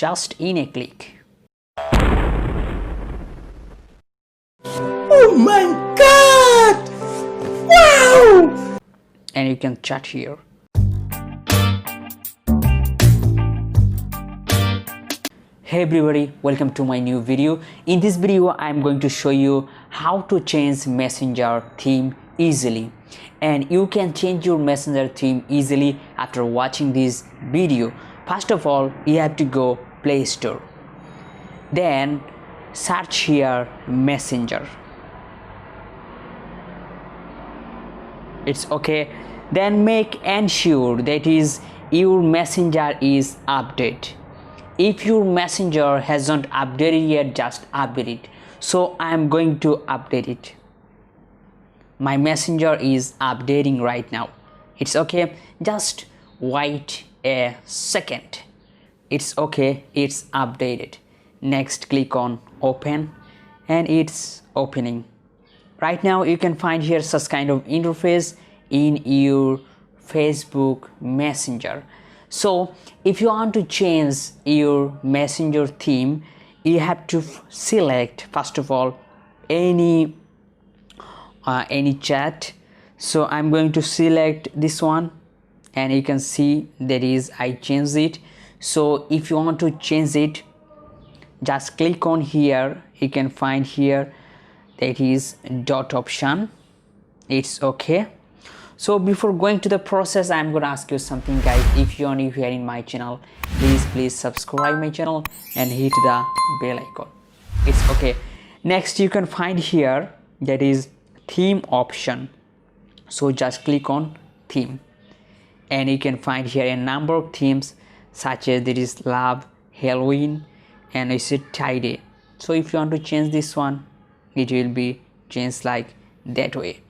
just in a click. Oh my god! Wow! And you can chat here. Hey everybody, welcome to my new video. In this video I'm going to show you how to change messenger theme easily, and you can change your messenger theme easily after watching this video. First of all, you have to go Play Store, then search here messenger. It's okay. Then make ensure that is your messenger is updated. If your messenger hasn't updated yet, just update it. So I am going to update it. My messenger is updating right now. It's okay. Just wait a second. It's okay. It's updated. Next, click on open, and it's opening. Right now you can find here such kind of interface in your Facebook Messenger. So if you want to change your messenger theme, you have to select first of all any chat. So I'm going to select this one, and you can see that is I changed it. So if you want to change it, just click on here. You can find here that is dot option. It's okay. So before going to the process, I'm gonna ask you something, guys. If you are new here in my channel, please subscribe my channel and hit the bell icon. It's okay. Next, you can find here that is theme option. So just click on theme, and you can find here a number of themes such as there is love, Halloween, and it's a tie-day. So if you want to change this one, it will be changed like that way.